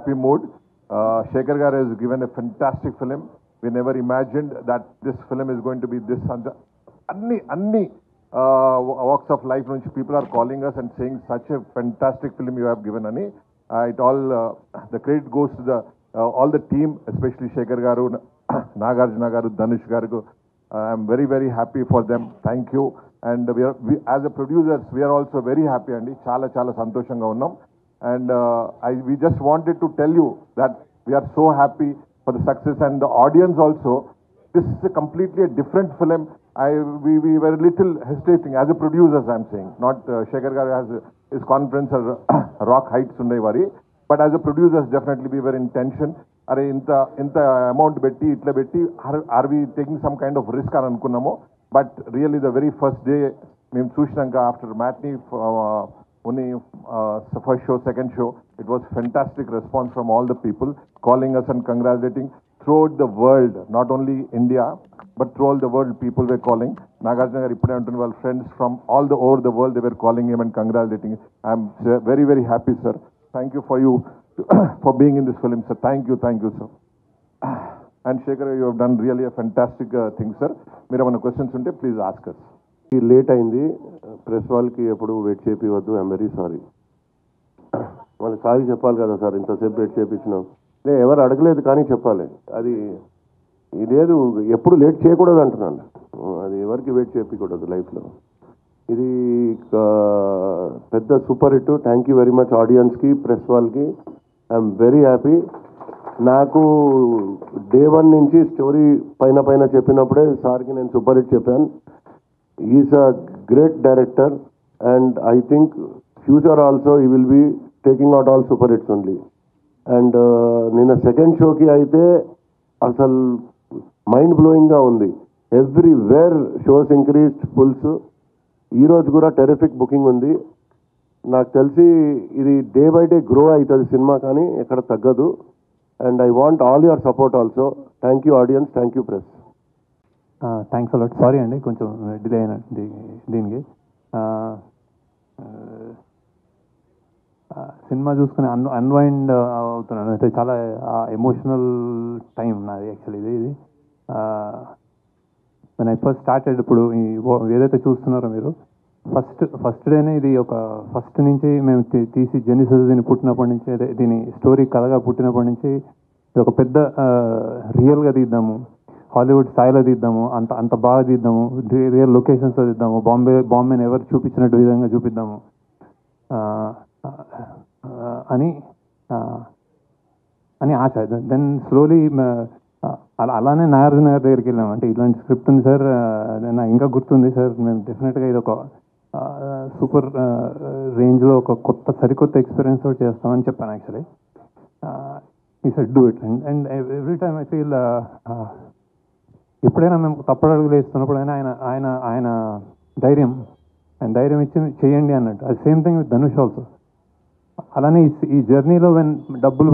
happy mood. Shekhar Garu has given a fantastic film. We never imagined that this film is going to be this. Anni walks of life, people are calling us and saying such a fantastic film you have given, Ani. The credit goes to all the team, especially Shekhar Garu, Nagarjuna Garu, Dhanush Garu. I am very, very happy for them. Thank you. And we as a producers, we are also very happy, Andy. Chala santoshanga unnam. And we just wanted to tell you that we are so happy for the success and the audience also. This is a completely a different film. We were a little hesitating as a producers, I'm saying. Not Shekhar Garu has his conference or rock heights undai. But as a producers, definitely we were in tension. Are inta amount betti, itla betti, are we taking some kind of risk అని అనుకున్నాము. But really the very first day, మేము చూసినాక after matinee, only first show, second show, it was fantastic response from all the people calling us and congratulating throughout the world, not only India, but throughout the world people were calling. Nagarjuna garu ippude antunna వాళ్ళ friends from all over the world, they were calling him and congratulating. I am very, very happy, sir. Thank you for you for being in this film, sir. Thank you, sir. And Shekhar, you have done really a fantastic thing, sir. మీరు ఏమైనా questions ఉంటే please ask us. Late అయింది, press వాళ్ళకి ఎప్పుడు wait చేపివద్దు. I'm very sorry. వాళ్ళకి sorry చెప్పాలి కదా సార్, ఇంతసేపు వెయిట్ చేయించినాం. ఎవరు అడగలేదు కానీ చెప్పాలి. అది ఇదేదు ఎప్పుడు లేట్ చేయకూడదు అంటున్నాను. అది ఎవరికి వెయిట్ చేయకూడదు లైఫ్లో. ఇది పెద్ద super hit. Thank you very much ఆడియన్స్కి, ప్రెస్ వాళ్ళకి. I'm very happy. నాకు డే 1 నుంచి స్టోరీ పైన చెప్పినప్పుడే సార్కి నేను సూపర్ హిట్ చెప్పాను. Is a great director and I think future also he will be taking out all super hits only. And నిన్న సెకండ్ షోకి అయితే అసలు మైండ్ బ్లోయింగ్గా ఉంది. Everywhere shows increased fulls. ఈరోజు కూడా టెరిఫిక్ బుకింగ్ ఉంది. నాకు తెలిసి ఇది డే బై డే గ్రో అవుతుంది సినిమా, కానీ ఎక్కడ తగ్గదు. And I want all your support also. Thank you audience, thank you press. Thanks a lot. Sorry అండి కొంచెం డిలే అయిన దీనికి. సినిమా చూసుకుని అన్వైండ్ అవుతున్నాను. అయితే చాలా ఎమోషనల్ టైం నాది యాక్చువల్లీ. ఇది నేను ఫస్ట్ స్టార్టెడ్ ఇప్పుడు ఏదైతే చూస్తున్నారో మీరు ఫస్ట్ డేనే ఇది ఒక ఫస్ట్ నుంచి మేము తీసి జెనిసిస్ దీన్ని పుట్టినప్పటి నుంచి, అదే దీని స్టోరీ కథగా పుట్టినప్పటి నుంచి ఇది ఒక పెద్ద రియల్గా తీద్దాము, హాలీవుడ్ స్థాయిలో తీద్దాము, అంత బాగా తీద్దాము, రియల్ లొకేషన్స్లో తీద్దాము, బాంబేని ఎవరు చూపించినట్టు విధంగా చూపిద్దాము అని ఆశ. దెన్ స్లోలీ అలానే నాగార్జున గారి దగ్గరికి వెళ్ళాము. అంటే ఇలాంటి స్క్రిప్ట్ ఉంది సార్, నాకు ఇంకా గుర్తుంది సార్, మేము డెఫినెట్గా ఇది ఒక సూపర్ రేంజ్లో ఒక సరికొత్త ఎక్స్పీరియన్స్ తోటి చేస్తామని చెప్పాను యాక్చువల్లీ. ఈ said do it. And every time I feel ఎప్పుడైనా మేము తప్పడడుగులు వేస్తున్నప్పుడైనా ఆయన ధైర్యం ఇచ్చి చేయండి అన్నట్టు. అది same thing with Dhanush also. అలానే ఈ జర్నీలో డబ్బులు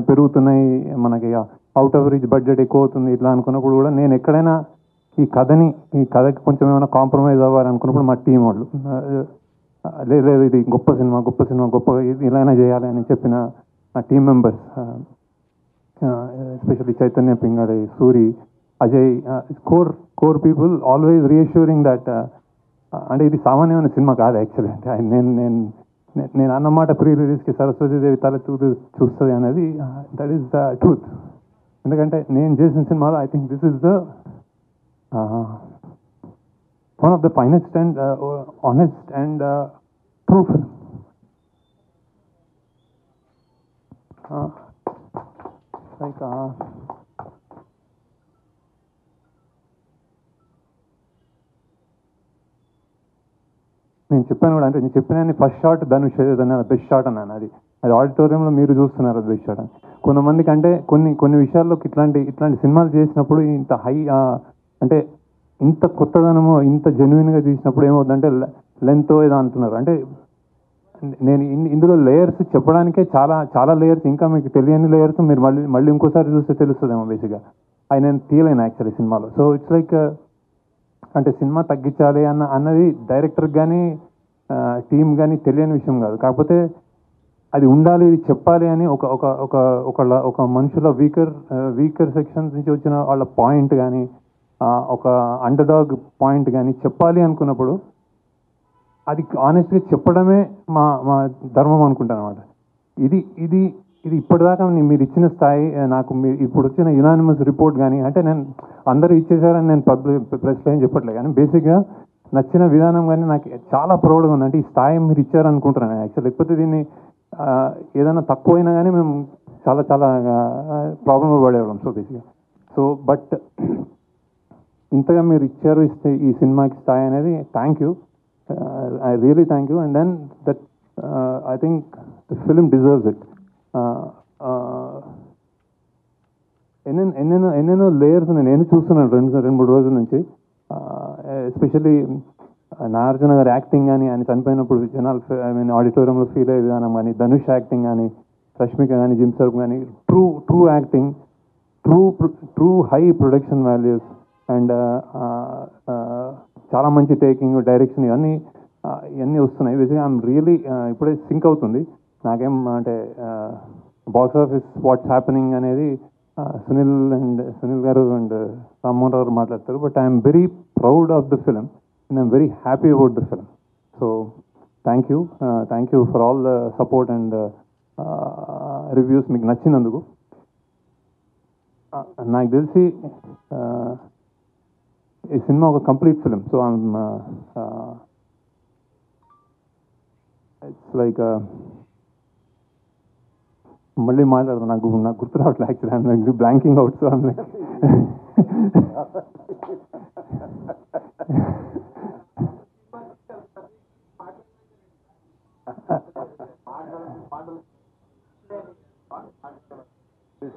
పెరుగుతున్నాయి, మనకి అవుట్ ఆఫ్ రీచ్ బడ్జెట్ ఎక్కువ అవుతుంది ఇట్లా అనుకున్నప్పుడు కూడా నేను ఎక్కడైనా ఈ కథకి కొంచెం ఏమైనా కాంప్రమైజ్ అవ్వాలనుకున్నప్పుడు మా టీం వాళ్ళు లేదు ఇది గొప్ప సినిమా ఇలానే చేయాలి అని చెప్పిన నా team members, especially Chaitanya Pingali, Suri, Ajay, core people always reassuring that. అంటే ఇది సామాన్యమైన సినిమా కాదు యాక్చువల్లీ. అంటే నేను అన్నమాట ప్రీ రిలీజ్కి సరస్వతీదేవి తల చూస్తుంది అనేది దట్ ఈస్ ద ట్రూత్. ఎందుకంటే నేను చేసిన సినిమాలో I think this is the one of the finest and honest and true film. Like నేను చెప్పాను కూడా, అంటే నేను చెప్పిన first shot Dhanush best shot అన్నాను. అది ఆడిటోరియంలో మీరు చూస్తున్నారు అది బెస్ట్ షాట్ అని. కొంతమందికి అంటే కొన్ని విషయాల్లోకి ఇట్లాంటి సినిమాలు చేసినప్పుడు ఇంత హై అంటే ఇంత కొత్తదనము ఇంత జెన్యున్గా తీసినప్పుడు ఏమవుతుందంటే లెంత్ ఏదో అంటున్నారు. అంటే నేను ఇందులో లేయర్స్ చెప్పడానికే చాలా లేయర్స్, ఇంకా మీకు తెలియని లేయర్స్ మీరు మళ్ళీ ఇంకోసారి చూస్తే తెలుస్తుందేమో బేసిక్గా. అవి నేను తీయలేను యాక్చువల్లీ సినిమాలో. సో ఇట్స్ లైక్ అంటే సినిమా తగ్గించాలి అన్నది డైరెక్టర్కి కానీ టీమ్ కానీ తెలియని విషయం కాదు. కాకపోతే అది ఉండాలి, ఇది చెప్పాలి అని ఒక ఒక ఒక ఒక మనుషుల వీకర్ సెక్షన్స్ నుంచి వచ్చిన వాళ్ళ పాయింట్ కానీ, ఒక అండర్డాగ్ పాయింట్ కానీ చెప్పాలి అనుకున్నప్పుడు అది ఆనెస్ట్గా చెప్పడమే మా మా ధర్మం అనుకుంటాను అనమాట. ఇది ఇది ఇది ఇప్పటిదాకా మీరు ఇచ్చిన స్థాయి నాకు మీరు ఇప్పుడు వచ్చిన యునానిమస్ రిపోర్ట్ కానీ, అంటే నేను అందరూ ఇచ్చేసారని నేను ప్రెస్లో ఏం చెప్పట్లేదు, కానీ బేసిక్గా నచ్చిన విధానం కానీ నాకు చాలా ప్రౌడ్గా ఉంది. అంటే ఈ స్థాయి మీరు ఇచ్చారనుకుంటున్నాను యాక్చువల్. లేకపోతే దీన్ని ఏదైనా తక్కువైనా కానీ మేము చాలా చాలా ప్రాబ్లంలో పడేవాళ్ళం. సో బేసిక్గా బట్ ఇంతగా మీరు ఇచ్చారు, ఇస్తే ఈ సినిమాకి స్థాయి అనేది thank you, I really thank you. And then that I think the film deserves it. ఎన్నెన్నో లేయర్స్ నేను చూస్తున్నాను రెండు మూడు రోజుల నుంచి. ఎస్పెషల్లీ నాగార్జున గారి యాక్టింగ్ కానీ, ఆయన చనిపోయినప్పుడు జనాలు ఆడిటోరియంలో ఫీల్ అయ్యే విధానం కానీ, ధనుష్ యాక్టింగ్ కానీ, రష్మిక కానీ, జిమ్ సర్ఫ్ కానీ, true acting, true high production values and చాలా మంచి టేకింగ్, డైరెక్షన్ ఇవన్నీ వస్తున్నాయి. బేసిక్గా ఐఎమ్ రియలీ ఇప్పుడే సింక్ అవుతుంది నాకేం అంటే బాక్స్ ఆఫీస్ వాట్స్ హ్యాపెనింగ్ అనేది సునీల్ గారు అండ్ రామ్మోహన్ రావు మాట్లాడతారు. But I'm very proud of the film and I'm very happy about the film. So thank you for all the support and reviews మీకు నచ్చినందుకు. నాకు తెలిసి ఈ సినిమా ఒక complete film. So it's like మళ్ళీ మాట్లాడతాను, నాకు గుర్తు రావట్లేదు actually. I'm like blanking out. So I'm like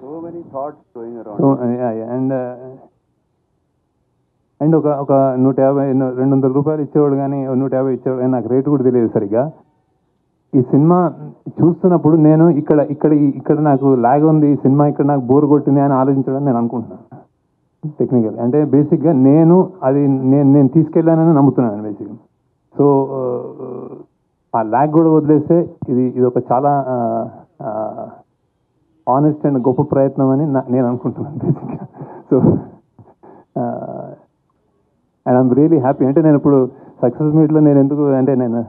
so many thoughts going around. So and ఒక 150 200 రూపాయలు ఇచ్చేవాడు కానీ 150 ఇచ్చేవాడు కానీ నాకు రేటు కూడా తెలియదు సరిగ్గా. ఈ సినిమా చూస్తున్నప్పుడు నేను ఇక్కడ నాకు లాగ్ ఉంది, ఈ సినిమా ఇక్కడ నాకు బోర్ కొట్టింది అని ఆలోచించడం నేను అనుకుంటున్నాను టెక్నికల్. అంటే బేసిక్గా నేను తీసుకెళ్ళానని నమ్ముతున్నాను బేసిక్గా. సో ఆ లాగ్ కూడా వదిలేస్తే ఇది ఒక చాలా ఆనెస్ట్ అండ్ గొప్ప ప్రయత్నం అని నేను అనుకుంటున్నాను బేసిక్గా. So and I'm really happy. అంటే నేను ఇప్పుడు సక్సెస్ మీట్లో నేను ఎందుకు అంటే నేను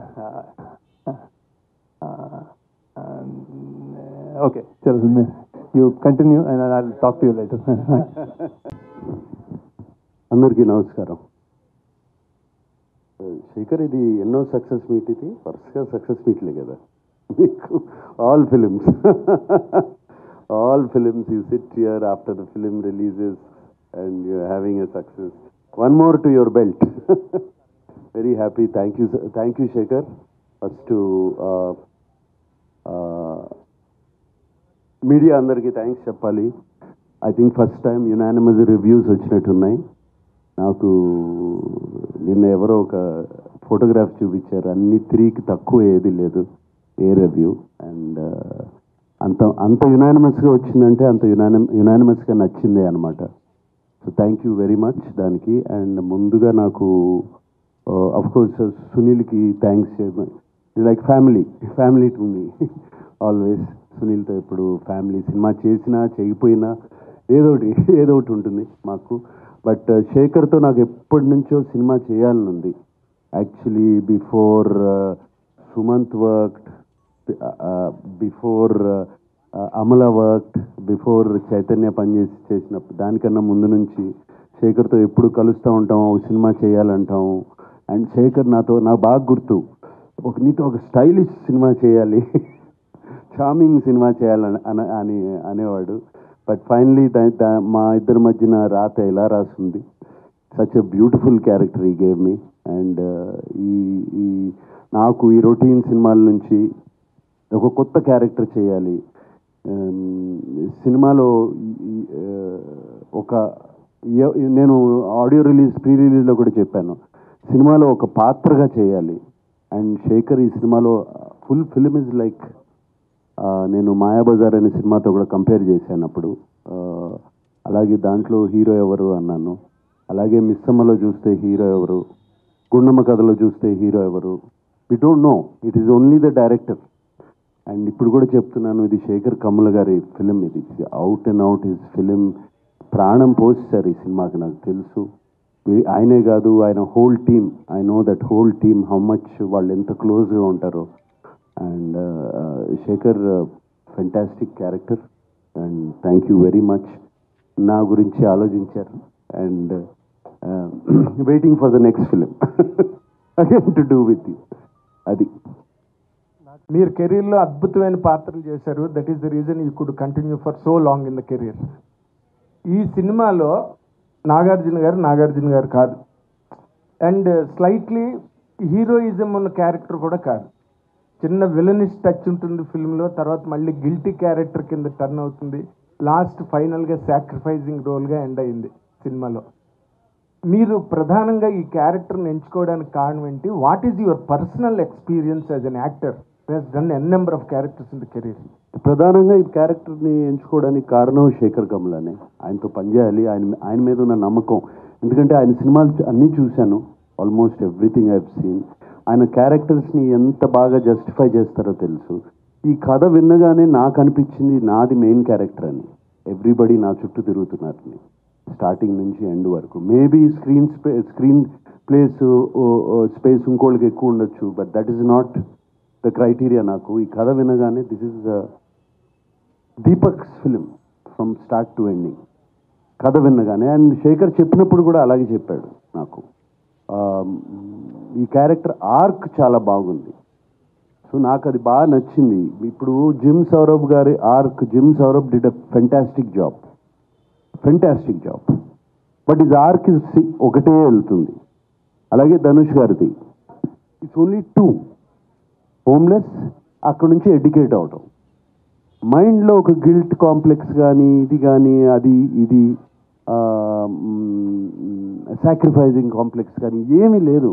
ఓకే చలో you continue and I will talk to you later. అందరికీ నమస్కారం. శేఖర్, ఇది ఎన్నో సక్సెస్ మీట్, ఇది వరుసగా సక్సెస్ మీట్లే కదా మీకు. All films you sit here after the film releases and you are having a success. One more to your belt. Very happy. Thank you Shekhar. First media అందరికీ థ్యాంక్స్ చెప్పాలి. I think first time unanimous reviews వచ్చినట్టున్నాయి. నాకు నిన్న ఎవరో ఒక photograph చూపించారు, అన్ని 3కి తక్కువ ఏది లేదు ఏ రివ్యూ. అండ్ అంత యునానిమస్గా వచ్చిందంటే అంత యునానిమస్గా నచ్చిందే అనమాట. So thank you very much దానికి. అండ్ ముందుగా నాకు అఫ్కోర్స్ సునీల్కి థ్యాంక్స్ చేయమని, like family to me always. సునీల్తో ఎప్పుడు ఫ్యామిలీ, సినిమా చేసినా చేయకపోయినా ఏదో ఒకటి ఉంటుంది మాకు. బట్ శేఖర్తో నాకు ఎప్పటి నుంచో సినిమా చేయాలని ఉంది actually. Before Sumanth worked, before Amala worked, before Chaitanya చేసినప్పుడు దానికన్నా ముందు నుంచి శేఖర్తో ఎప్పుడు కలుస్తూ ఉంటాం, ఒక సినిమా చేయాలంటాం. అండ్ శేఖర్ నాకు బాగా గుర్తు, నీతో ఒక స్టైలిష్ సినిమా చేయాలి, చార్మింగ్ సినిమా చేయాలని అనేవాడు. బట్ ఫైనలీ మా ఇద్దరి మధ్యన రాత ఎలా రాసింది. సచ్ ఎ బ్యూటిఫుల్ క్యారెక్టర్ ఈ గేవ్ మీ. అండ్ నాకు ఈ రొటీన్ సినిమాల నుంచి ఒక కొత్త క్యారెక్టర్ చేయాలి సినిమాలో. నేను ఆడియో ప్రీ రిలీజ్లో కూడా చెప్పాను, సినిమాలో ఒక పాత్రగా చేయాలి. అండ్ శేఖర్ ఈ సినిమాలో ఫుల్ ఫిలిం ఇస్ లైక్, నేను మాయాబజార్ అనే సినిమాతో కూడా కంపేర్ చేశాను అప్పుడు. అలాగే దాంట్లో హీరో ఎవరు అన్నాను, అలాగే మిస్సమ్మలో చూస్తే హీరో ఎవరు, గుండమ్మ కథలో చూస్తే హీరో ఎవరు, we don't know, it is only the director. And ఇప్పుడు కూడా చెప్తున్నాను, ఇది శేఖర్ కమ్ముల గారి ఫిలిం, ఇది out and out his film. ప్రాణం పోస్తారు ఈ సినిమాకి, నాకు తెలుసు. ఆయనే కాదు, ఆయన whole team, I know that whole team how much వాళ్ళు ఎంత క్లోజ్గా ఉంటారో. And Shekhar fantastic character, and thank you very much. నా గురించి ఆలోచించారు, and waiting for the next film again to do with you. అది మీరు కెరీర్లో అద్భుతమైన పాత్రలు చేశారు. That is the reason you could continue for so long in the career. ఈ సినిమాలో నాగార్జున గారు కాదు, అండ్ స్లైట్లీ హీరోయిజం ఉన్న క్యారెక్టర్ కూడా కాదు. చిన్న విలనిష్ టచ్ ఉంటుంది ఫిల్మ్లో, తర్వాత మళ్ళీ గిల్టీ క్యారెక్టర్ కింద టర్న్ అవుతుంది, లాస్ట్ ఫైనల్గా సాక్రిఫైజింగ్ రోల్గా ఎండ్ అయింది సినిమాలో. మీరు ప్రధానంగా ఈ క్యారెక్టర్ని ఎంచుకోవడానికి కారణం ఏంటి? What is your personal experience as an actor has done n number of characters in the career? ప్రధానంగా ఈ క్యారెక్టర్ని ఎంచుకోవడానికి కారణం శేఖర్ కమ్ములనే. ఆయనతో పనిచేయాలి, ఆయన మీద ఉన్న నమ్మకం. ఎందుకంటే ఆయన సినిమాలు అన్నీ చూశాను, almost everything I have seen. ఆయన క్యారెక్టర్స్ని ఎంత బాగా జస్టిఫై చేస్తారో తెలుసు. ఈ కథ విన్నగానే నాకు అనిపించింది నాది మెయిన్ క్యారెక్టర్ అని. ఎవ్రీబడి నా చుట్టూ తిరుగుతున్నారని, స్టార్టింగ్ నుంచి ఎండ్ వరకు. మేబీ స్క్రీన్ ప్లేస్ స్పేస్ ఇంకోళ్ళకి ఎక్కువ ఉండొచ్చు, but that is not the criteria. నాకు ఈ కథ వినగానే this is Deepak's film from start to ending, కథ విన్నగానే. అండ్ శేఖర్ చెప్పినప్పుడు కూడా అలాగే చెప్పాడు నాకు. ఈ క్యారెక్టర్ ఆర్క్ చాలా బాగుంది, సో నాకు అది బాగా నచ్చింది. ఇప్పుడు జిమ్ సౌరభ్ గారి arc, gym Saurabh did a fantastic job, but is arc ఒకటే వెళ్తుంది. అలాగే ధనుష్ గారిది ఇట్స్ ఓన్లీ 2, హోమ్లెస్, అక్కడ నుంచి ఎడ్యుకేట్ అవటం, మైండ్లో ఒక గిల్ట్ కాంప్లెక్స్ కానీ ఇది కానీ అది ఇది సాక్రిఫైజింగ్ కాంప్లెక్స్ కానీ ఏమీ లేదు.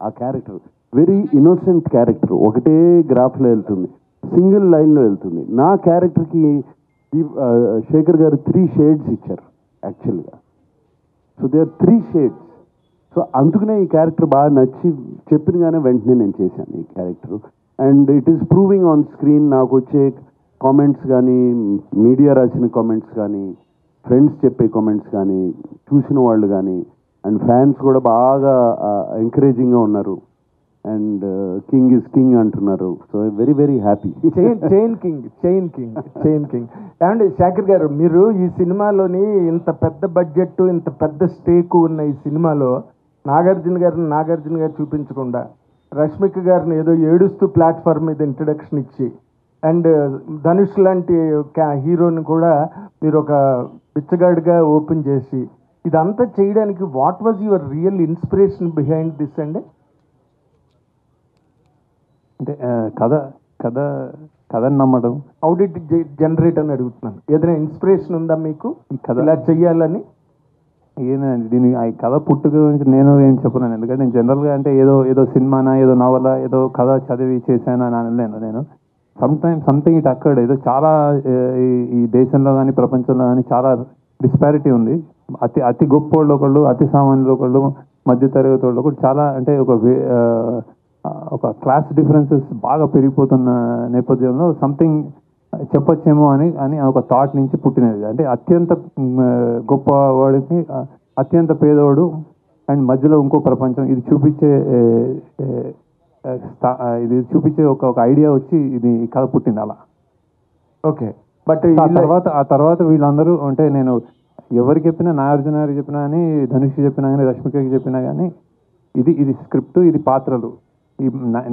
ఆ క్యారెక్టర్ వెరీ ఇన్నోసెంట్ క్యారెక్టర్, ఒకటే గ్రాఫ్లో వెళ్తుంది, సింగిల్ లైన్లో వెళ్తుంది. నా క్యారెక్టర్కి శేఖర్ గారు 3 షేడ్స్ ఇచ్చారు యాక్చువల్గా. So they are 3 shades. So అందుకనే ఈ క్యారెక్టర్ బాగా నచ్చి చెప్పినగానే వెంటనే నేను చేశాను ఈ character. And it is proving on screen. నాకు వచ్చే కామెంట్స్ కానీ, మీడియా రాసిన కామెంట్స్ కానీ, ఫ్రెండ్స్ చెప్పే కామెంట్స్ కానీ, చూసిన వాళ్ళు కానీ, అండ్ ఫ్యాన్స్ కూడా బాగా ఎంకరేజింగ్గా ఉన్నారు. అండ్ కింగ్ ఇస్ కింగ్ అంటున్నారు. So very very happy. Chain king. And Shekhar garu, మీరు ఈ సినిమాలోని ఇంత పెద్ద బడ్జెట్, ఇంత పెద్ద స్టేక్ ఉన్న ఈ సినిమాలో నాగార్జున గారు చూపించకుండా రష్మిక గారిని ఏదో ఏడుస్తూ ప్లాట్ఫామ్ మీద ఇంట్రడక్షన్ ఇచ్చి, అండ్ ధనుష్ లాంటి హీరోని కూడా మీరు ఒక బిచ్చగాడిగా ఓపెన్ చేసి, ఇదంతా చేయడానికి what was your real inspiration behind this? అండి అంటే కథ నమ్మడం. హౌ డిడ్ జనరేట్ అని అడుగుతున్నాను. ఏదైనా ఇన్స్పిరేషన్ ఉందా మీకు ఈ కథ ఇలా చెయ్యాలని? ఏదండి దీని ఆ కథ పుట్టుక గురించి నేను ఏం చెప్పలేను. ఎందుకంటే నేను జనరల్గా అంటే ఏదో సినిమానా, ఏదో నవలా, ఏదో కథ చదివి చేశాను అని అనలేను నేను. సంథింగ్ ఇట్ అక్కడ ఏదో చాలా ఈ దేశంలో కానీ ప్రపంచంలో కానీ చాలా డిస్పారిటీ ఉంది. అతి గొప్ప వాళ్ళు ఒకళ్ళు, అతి సామాన్యులు ఒకళ్ళు, మధ్యతరగతి వాళ్ళు ఒకళ్ళు, చాలా అంటే ఒక క్లాస్ డిఫరెన్సెస్ బాగా పెరిగిపోతున్న నేపథ్యంలో సంథింగ్ చెప్పొచ్చేమో అని ఒక థాట్ నుంచి పుట్టినది. అంటే అత్యంత గొప్పవాడికి అత్యంత పేదవాడు అండ్ మధ్యలో ఇంకో ప్రపంచం, ఇది చూపించే ఒక ఐడియా వచ్చి ఇది కథ పుట్టింది అలా. ఓకే, బట్ ఆ తర్వాత వీళ్ళందరూ అంటే నేను ఎవరికి చెప్పినా, నాగార్జున గారికి చెప్పినా కానీ, ధనుష్ చెప్పినా కానీ, రష్మికకి చెప్పినా కానీ ఇది స్క్రిప్ట్, ఇది పాత్రలు.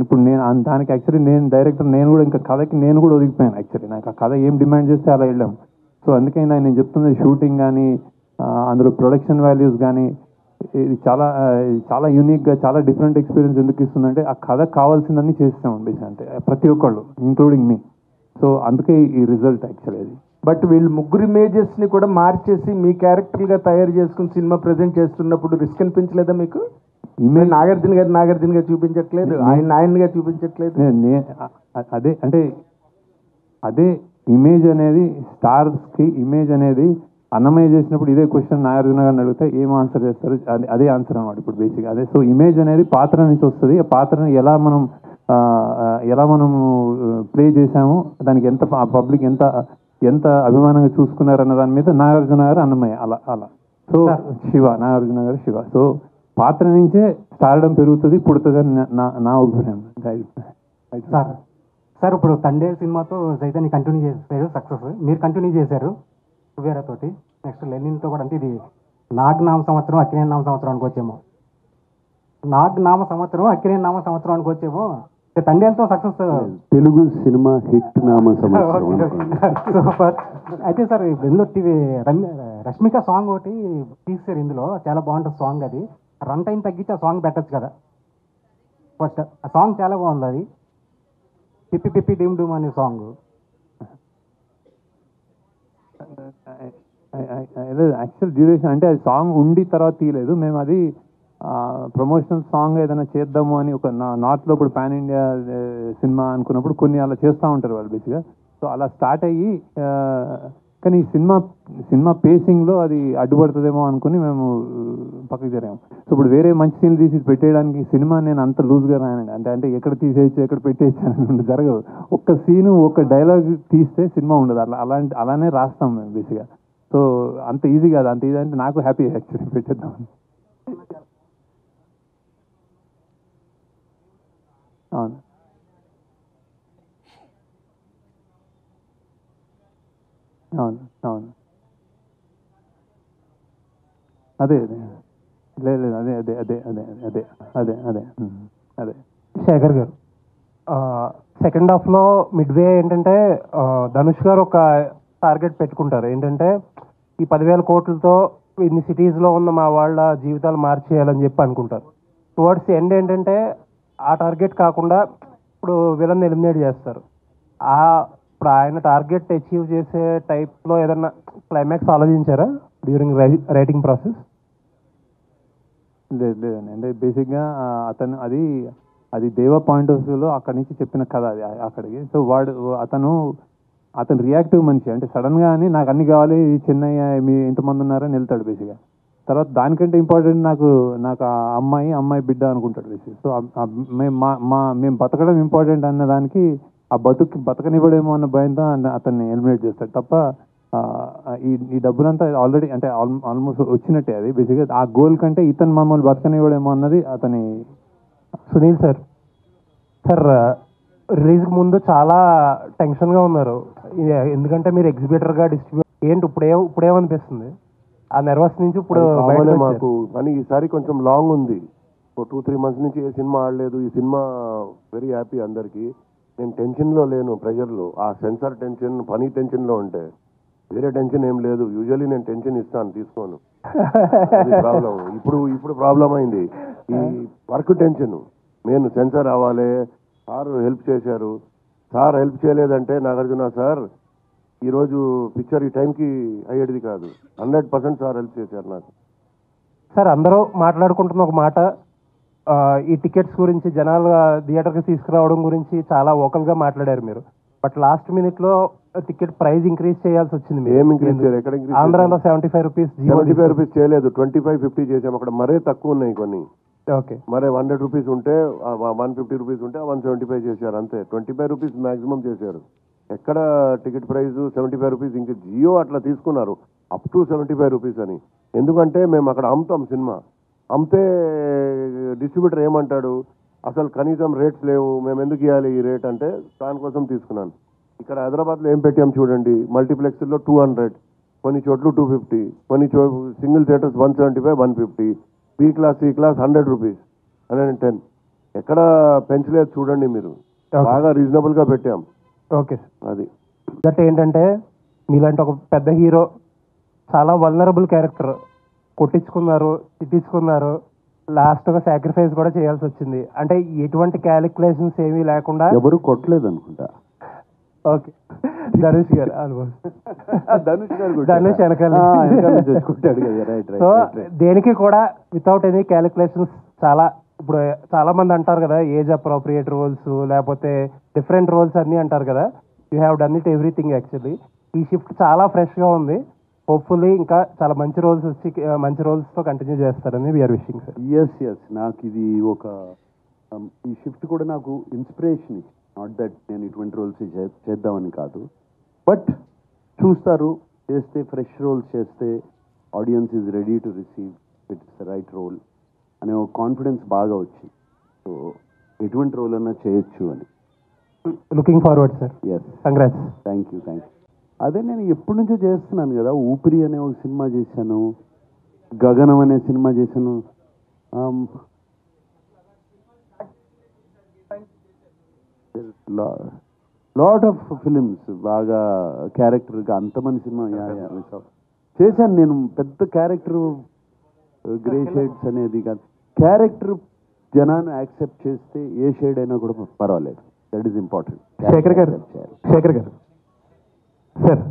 ఇప్పుడు నేను దానికి యాక్చువల్లీ నేను డైరెక్టర్, నేను కూడా ఇంకా కథకి నేను కూడా ఒదిగిపోయాను. యాక్చువల్లీ నాకు ఆ కథ ఏం డిమాండ్ చేస్తే అలా వెళ్ళాం. సో అందుకే నేను చెప్తున్నది షూటింగ్ కానీ, అందులో ప్రొడక్షన్ వాల్యూస్ కానీ, ఇది చాలా యూనిక్గా, చాలా డిఫరెంట్ ఎక్స్పీరియన్స్ ఎందుకు ఇస్తుందంటే ఆ కథ కావాల్సిందని చేస్తాం బేసిక్, అంటే ప్రతి ఒక్కళ్ళు ఇంక్లూడింగ్ మీ. సో అందుకే ఈ రిజల్ట్ యాక్చువల్లీ అది. బట్ వీళ్ళు ముగ్గురు ఇమేజెస్ని కూడా మార్చేసి మీ క్యారెక్టర్గా తయారు చేసుకుని సినిమా ప్రజెంట్ చేస్తున్నప్పుడు రిస్క్ అనిపించలేదా మీకు? నాగార్జున గారు చూపించట్లేదు, ఆయనగా చూపించట్లేదు. అదే అంటే అదే ఇమేజ్ అనేది, స్టార్స్కి ఇమేజ్ అనేది అన్నమయ్య చేసినప్పుడు ఇదే క్వశ్చన్ నాగార్జున గారిని అడిగితే ఏం ఆన్సర్ చేస్తారు, అదే ఆన్సర్ అనమాట ఇప్పుడు బేసిక్గా అదే. సో ఇమేజ్ అనేది పాత్ర నుంచి వస్తుంది. ఆ పాత్రని ఎలా మనం ఎలా మనము ప్లే చేసాము, దానికి ఎంత పబ్లిక్ ఎంత ఎంత అభిమానంగా చూసుకున్నారన్న దాని మీద నాగార్జున గారు అన్నమయ్య అలా సో శివ, నాగార్జున గారు శివ. సో పాత్ర నుంచే స్టార్డం పెరుగుతుంది, పుడుతుంది అని నా అభిప్రాయం. సార్ ఇప్పుడు తండే సినిమాతో చైతన్య కంటిన్యూ చేశారు, సక్సెస్ మీరు కంటిన్యూ చేశారు తోటి, నెక్స్ట్ లెనిన్తో కూడా. అంటే ఇది నామ సంవత్సరం అక్కినేని నామ సంవత్సరం అనుకోవచ్చేమో, నామ సంవత్సరం అక్కినేని నామ సంవత్సరం అనుకోవచ్చేమో. తండేలతో సక్సెస్ తెలుగు సినిమా హిట్ నామ సంవత్సరం. సూపర్. అయితే సార్ ఇందులో రష్మిక సాంగ్ ఒకటి తీసారు, ఇందులో చాలా బాగుంటుంది సాంగ్. అది రన్ టైం తగ్గించి ఆ సాంగ్ పెట్టచ్చు కదా. ఫస్ట్ ఆ సాంగ్ చాలా బాగుంది, అది పిప్పి పిప్పి డూమ్ డూమ్ అనే సాంగ్. యాక్చువల్ డ్యూరేషన్ అంటే అది సాంగ్ ఉండి తర్వాత తీయలేదు మేము, అది ప్రమోషనల్ సాంగ్ ఏదైనా చేద్దాము అని ఒక నార్త్లో ఇప్పుడు పాన్ ఇండియా సినిమా అనుకున్నప్పుడు కొన్ని అలా చేస్తూ ఉంటారు వాళ్ళు బేసిక్గా. సో అలా స్టార్ట్ అయ్యి కానీ సినిమా పేసింగ్లో అది అడ్డుపడుతుందేమో అనుకుని మేము పక్కకి జరిగాము. సో ఇప్పుడు వేరే మంచి సీన్లు తీసి పెట్టేయడానికి సినిమా నేను అంత లూజ్గా రాయనండి. అంటే ఎక్కడ తీసేయచ్చు ఎక్కడ పెట్టేయచ్చు అని జరగదు. ఒక్క సీను ఒక డైలాగ్ తీస్తే సినిమా ఉండదు, అలానే రాస్తాం మేము బేసిక్గా. సో అంత ఈజీ కాదు, అంత ఈజీ అంటే నాకు హ్యాపీ యాక్చువల్లీ పెట్టేద్దామని. అవును అవును అవును అదే లేదు అదే అదే అదే అదే అదే అదే అదే అదే శేఖర్ గారు, సెకండ్ హాఫ్లో మిడ్వే ఏంటంటే ధనుష్ గారు ఒక టార్గెట్ పెట్టుకుంటారు, ఏంటంటే ఈ 10,000 కోట్లతో ఇన్ని సిటీస్లో ఉన్న మా వాళ్ళ జీవితాలు మార్చేయాలని చెప్పి అనుకుంటారు. టువర్డ్స్ ఎండ్ ఏంటంటే ఆ టార్గెట్ కాకుండా ఇప్పుడు విలన్ ఎలిమినేట్ చేస్తారు. ఇప్పుడు ఆయన టార్గెట్ అచీవ్ చేసే టైప్లో ఏదన్నా క్లైమాక్స్ ఆలోచించారా డ్యూరింగ్ రైటింగ్ ప్రాసెస్? లేదండి, అంటే బేసిక్గా అతను అది దేవ పాయింట్ ఆఫ్ వ్యూలో అక్కడి నుంచి చెప్పిన కథ అది అక్కడికి. సో అతను రియాక్టివ్ మనిషి, అంటే సడన్గా అని నాకు అన్ని కావాలి చెన్నయ్య మీ ఎంతమంది ఉన్నారని వెళ్తాడు బేసిక్గా. తర్వాత దానికంటే ఇంపార్టెంట్ నాకు ఆ అమ్మాయి బిడ్డ అనుకుంటాడు బేసిక్. సో మేము బతకడం ఇంపార్టెంట్ అన్న దానికి ఆ బతకనివ్వడేమో అన్న భయంతో అతన్ని ఎలిమినేట్ చేస్తాడు తప్ప ఈ డబ్బులంతా ఆల్రెడీ అంటే ఆల్మోస్ట్ వచ్చినట్టే అది బేసిక్గా. ఆ గోల్ కంటే ఇతను మమ్మల్ని బతకనివ్వడేమో అన్నది అతని. సునీల్ సార్, రిలీజ్కి ముందు చాలా టెన్షన్గా ఉన్నారు, ఎందుకంటే మీరు ఎగ్జిబిటర్గా డిస్ట్రిబ్యూట్ ఏంటి ఇప్పుడేమనిపిస్తుంది? ఆ నర్వస్ నుంచి ఇప్పుడు మాకు కానీ ఈసారి కొంచెం లాంగ్ ఉంది, 2-3 months నుంచి ఏ సినిమా ఆడలేదు. ఈ సినిమా వెరీ హ్యాపీ అందరికీ. నేను టెన్షన్లో లేను, ప్రెషర్లో, ఆ సెన్సార్ టెన్షన్ పని టెన్షన్లో ఉంటే వేరే టెన్షన్ ఏం లేదు. యూజువల్లీ నేను టెన్షన్ ఇస్తాను, తీసుకోను. ప్రాబ్లం ఇప్పుడు ప్రాబ్లం అయింది ఈ వర్క్ టెన్షన్. నేను సెన్సార్ అవ్వాలి, సార్ హెల్ప్ చేశారు. సార్ హెల్ప్ చేయలేదంటే నాగార్జున సార్ ఈరోజు పిక్చర్ ఈ టైంకి అయ్యేది కాదు. 100% సార్ హెల్ప్ చేశారు నాకు. సార్ అందరూ మాట్లాడుకుంటున్న ఒక మాట, ఈ టికెట్స్ గురించి జనాలు థియేటర్కి తీసుకురావడం గురించి చాలా ఓకల్గా మాట్లాడారు మీరు. బట్ లాస్ట్ మినిట్లో టికెట్ ప్రైస్ ఇంక్రీజ్ చేయాల్సి వచ్చింది. ఏం ఇంక్రీజ్ చేయాలి? ఎక్కడ ఇంక్రీజ్? ఆంధ్రాలో 75 రూపీస్. 75 రూపీస్ చేయలేదు, 25-50 చేసాం. అక్కడ మరే తక్కువ ఉన్నాయి కొన్ని. ఓకే, మరే 100 రూపీస్ ఉంటే 150 రూపీస్ ఉంటే 175 చేశారు అంతే. 25 రూపీస్ మాక్సిమం చేశారు. ఎక్కడ టికెట్ ప్రైస్ 75 రూపీస్. ఇంక జియో అట్లా తీసుకున్నారు అప్ టు 75 రూపీస్ అని. ఎందుకంటే మేము అక్కడ అమ్ముతాం సినిమా, అమ్మితే డిస్ట్రిబ్యూటర్ ఏమంటాడు, అసలు కనీసం రేట్స్ లేవు, మేము ఎందుకు ఇవ్వాలి ఈ రేట్ అంటే దానికోసం తీసుకున్నాను. ఇక్కడ హైదరాబాద్లో ఏం పెట్టాం చూడండి, మల్టీప్లెక్స్లో 200, కొన్ని చోట్ల 250, కొన్ని single theatres 175, 150, B class C class 100 rupees, 110. ఎక్కడ పెంచలేదు చూడండి మీరు, బాగా రీజనబుల్గా పెట్టాం. ఓకే, అది దట్ ఏంటంటే మీలాంటి ఒక పెద్ద హీరో చాలా వల్నరబుల్ క్యారెక్టర్ కొట్టించుకున్నారు, తిట్టించుకున్నారు, లాస్ట్ ఒక సాక్రిఫైస్ కూడా చేయాల్సి వచ్చింది. అంటే ఎటువంటి క్యాలిక్యులేషన్స్ ఏమీ లేకుండా. ఎవరు కొట్టలేదు అనుకుంటా. ఓకే, ధనుష్ గారు ధనుష్ వెనకాల సో దేనికి కూడా వితౌట్ ఎనీ క్యాలిక్యులేషన్స్ చాలా. ఇప్పుడు చాలా మంది అంటారు కదా ఏజ్ అప్రోప్రియేట్ రోల్స్ లేకపోతే డిఫరెంట్ రోల్స్ అన్నీ అంటారు కదా. You have done it everything actually. ఈ షిఫ్ట్ చాలా ఫ్రెష్గా ఉంది. హోప్ఫుల్లీ ఇంకా చాలా మంచి రోల్స్ వచ్చి మంచి రోల్స్తో కంటిన్యూ చేస్తారని వీఆర్ విషింగ్ సార్. ఎస్ నాకు ఇది ఒక ఈ షిఫ్ట్ కూడా నాకు ఇన్స్పిరేషన్ ఇచ్చింది. నాట్ దట్ నేను ఇటువంటి రోల్స్ చేద్దామని కాదు, బట్ చూస్తారు, చేస్తే ఫ్రెష్ రోల్స్ చేస్తే audience is ready to receive, it's the right role అనే ఒక కాన్ఫిడెన్స్ బాగా వచ్చింది. సో ఎటువంటి రోల్ అన్నా చేయొచ్చు అని. Looking forward sir. Yes, congrats. Thank you. అదే నేను ఎప్పటి నుంచో చేస్తున్నాను కదా. ఊపిరి అనే ఒక సినిమా చేశాను, గగనం అనే సినిమా చేశాను. లాట్ ఆఫ్ ఫిలిమ్స్ బాగా క్యారెక్టర్గా అంతమంది సినిమా చేశాను నేను. పెద్ద క్యారెక్టర్ గ్రే షేడ్స్ అనేది కాదు, క్యారెక్టర్ జనాన్ని యాక్సెప్ట్ చేస్తే ఏ షేడ్ అయినా కూడా పర్వాలేదు. That is important. శేఖర్ గారు సార్,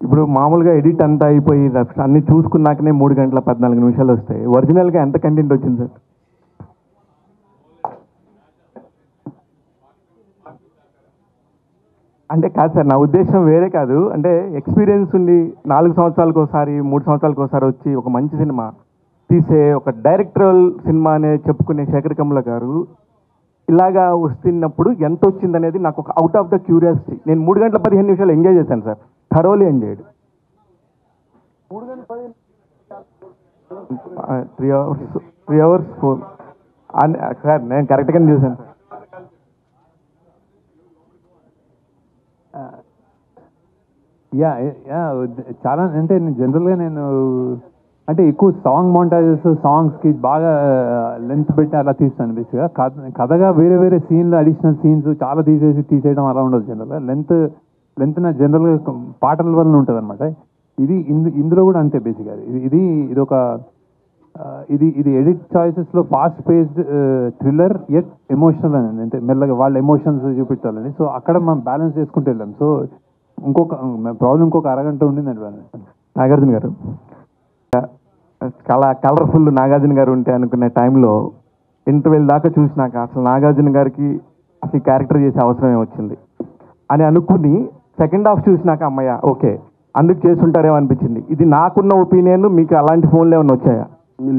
ఇప్పుడు మామూలుగా ఎడిట్ అంతా అయిపోయి అన్ని చూసుకున్నాకనే 3 గంటల 14 నిమిషాలు వస్తాయి. ఒరిజినల్గా ఎంత కంటెంట్ వచ్చింది సార్? అంటే కాదు సార్, నా ఉద్దేశం వేరే కాదు. అంటే ఎక్స్పీరియన్స్ ఉండి 4 సంవత్సరాలకు ఒకసారి 3 సంవత్సరాలకు ఒకసారి వచ్చి ఒక మంచి సినిమా తీసే ఒక డైరెక్టరల్ సినిమా అనే చెప్పుకునే శేఖర్ కమ్ల గారు ఇలాగా వస్తున్నప్పుడు ఎంత వచ్చింది అనేది నాకు ఒక అవుట్ ఆఫ్ ద క్యూరియాసిటీ. నేను 3 గంటల 15 నిమిషాలు ఎంజాయ్ చేశాను sir, thoroughly enjoyed. 3 hours 4 sir, నేను కరెక్ట్గానే చూశాను సార్. చాలా అంటే జనరల్గా నేను అంటే ఎక్కువ సాంగ్ మౌంటాజెస్, సాంగ్స్కి బాగా లెంత్ పెట్టి అలా తీస్తాను. బేసిక్గా కథగా వేరే వేరే సీన్లు, అడిషనల్ సీన్స్ చాలా తీసేయడం అలా ఉండదు. జనరల్గా లెంత్ నా జనరల్గా పాటల వల్ల ఉంటుంది అనమాట. ఇందులో కూడా అంతే. బేసిక్గా ఇది ఒక ఇది ఎడిట్ చాయిసెస్లో fast paced thriller at emotional అని, అంటే మెల్లగా వాళ్ళ ఎమోషన్స్ చూపించాలని. సో అక్కడ మనం బ్యాలెన్స్ చేసుకుంటూ వెళ్ళాం. సో ఇంకొక అరగంట ఉండిందండి. నాగార్జున గారు చాలా కలర్ఫుల్ నాగార్జున గారు ఉంటే అనుకునే టైంలో ఇంటర్వెల్ దాకా చూసినాక అసలు నాగార్జున గారికి అసలు క్యారెక్టర్ చేసే అవసరమే వచ్చింది అని అనుకుని సెకండ్ హాఫ్ చూసినాక అమ్మయ్య ఓకే అందుకు చేస్తుంటారేమో అనిపించింది. ఇది నాకున్న ఒపీనియన్. మీకు అలాంటి ఫోన్లు ఏమైనా వచ్చాయా?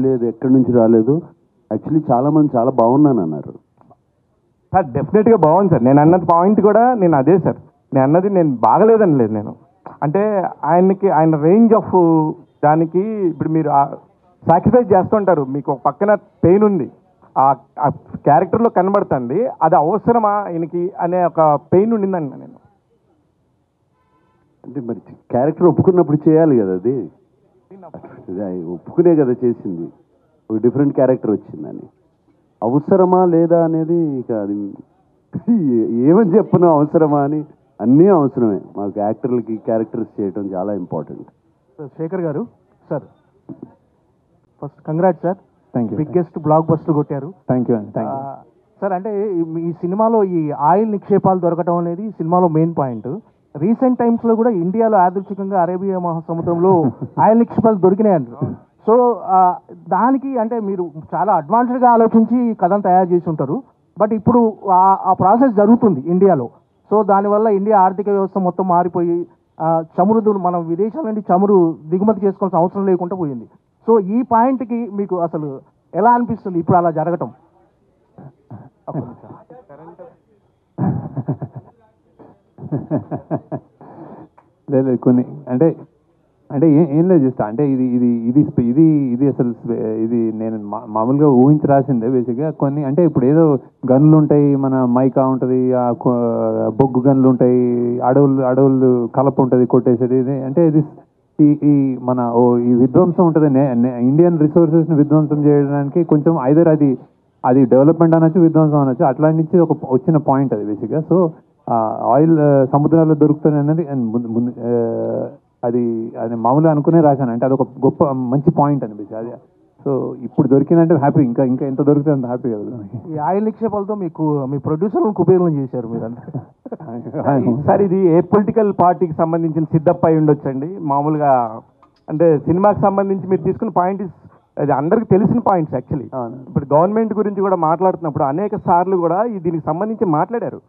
లేదు, ఎక్కడి నుంచి రాలేదు. యాక్చువల్లీ చాలా మంది చాలా బాగున్నాను అన్నారు సార్. డెఫినెట్గా బాగుంది సార్. నేను అన్నది పాయింట్ కూడా నేను అదే సార్. నేను అన్నది నేను బాగలేదని లేదు. నేను అంటే ఆయన రేంజ్ ఆఫ్ దానికి ఇప్పుడు మీరు సాక్రిఫైస్ చేస్తుంటారు. మీకు ఒక పక్కన పెయిన్ ఉంది, ఆ క్యారెక్టర్లో కనబడుతుంది. అది అవసరమా ఆయనకి అనే ఒక పెయిన్ ఉండిందండి. నేను అంటే మరి క్యారెక్టర్ ఒప్పుకున్నప్పుడు చేయాలి కదా, అది ఒప్పుకునే కదా చేసింది. ఒక డిఫరెంట్ క్యారెక్టర్ వచ్చిందని అవసరమా లేదా అనేది ఇక అది ఏమని చెప్పను. అవసరమా అని అన్నీ అవసరమే. మాకు యాక్టర్లకి క్యారెక్టర్స్ చేయడం చాలా ఇంపార్టెంట్. శేఖర్ గారు sir, first congrats sir. Thank you. Biggest block buster కొట్టారు. థ్యాంక్ యూ అండి. సార్, అంటే ఈ సినిమాలో ఈ ఆయిల్ నిక్షేపాలు దొరకడం అనేది సినిమాలో మెయిన్ పాయింట్. రీసెంట్ టైమ్స్లో కూడా ఇండియాలో యాదృచ్ఛికంగా అరేబియా మహాసముద్రంలో ఆయిల్ నిక్షేపాలు దొరికినాయంట. సో దానికి అంటే మీరు చాలా అడ్వాన్స్డ్గా ఆలోచించి కథను తయారు చేసి ఉంటారు. బట్ ఇప్పుడు ఆ ప్రాసెస్ జరుగుతుంది ఇండియాలో. సో దానివల్ల ఇండియా ఆర్థిక వ్యవస్థ మొత్తం మారిపోయి చమురు మనం విదేశాల నుండి చమురు దిగుమతి చేసుకోవాల్సిన అవసరం లేకుండా పోయింది. సో ఈ పాయింట్కి మీకు అసలు ఎలా అనిపిస్తుంది ఇప్పుడు అలా జరగటం? లేదు కొన్ని అంటే ఏం లేదు చేస్తా. అంటే ఇది అసలు ఇది నేను మామూలుగా ఊహించి రాసిందే బేసిక్గా. కొన్ని అంటే ఇప్పుడు ఏదో గన్లు ఉంటాయి, మన మైకా ఉంటుంది, బొగ్గు గన్లు ఉంటాయి, అడవులు కలప ఉంటుంది కొట్టేసేది. అంటే ఇది ఈ మన ఈ విధ్వంసం ఉంటుంది, ఇండియన్ రిసోర్సెస్ని విధ్వంసం చేయడానికి కొంచెం ఐదర్ అది డెవలప్మెంట్ అనొచ్చు, విధ్వంసం అనొచ్చు, అట్లా నుంచి ఒక వచ్చిన పాయింట్ అది బేసిక్గా. సో ఆయిల్ సముద్రాల్లో దొరుకుతుంది అన్నది అది మామూలుగా అనుకునే రాశాను. అంటే అది ఒక గొప్ప మంచి పాయింట్ అనిపిస్తుంది అది. సో ఇప్పుడు దొరికిందంటే హ్యాపీ. ఇంకా ఎంత దొరికితే అంత హ్యాపీ కదా. ఈ ఆయిల్ నిక్షేపాలతో మీ ప్రొడ్యూసర్లను కుబేరం చేశారు మీరంతా. సార్, ఇది ఏ పొలిటికల్ పార్టీకి సంబంధించిన సిద్ధప్ప అయి ఉండొచ్చండి. మామూలుగా అంటే సినిమాకి సంబంధించి మీరు తీసుకున్న పాయింట్ అది అందరికి తెలిసిన పాయింట్స్ యాక్చువల్లీ. ఇప్పుడు గవర్నమెంట్ గురించి కూడా మాట్లాడుతున్నప్పుడు అనేక సార్లు కూడా దీనికి సంబంధించి మాట్లాడారు.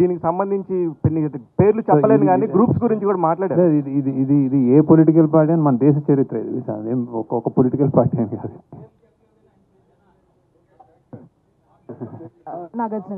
దీనికి సంబంధించి పేర్లు చెప్పలేను కానీ గ్రూప్స్ గురించి కూడా మాట్లాడారు. ఇది ఏ పొలిటికల్ పార్టీ అని మన దేశ చరిత్ర ఇది. ఒక పొలిటికల్ పార్టీ అని కాదు. నాగార్జున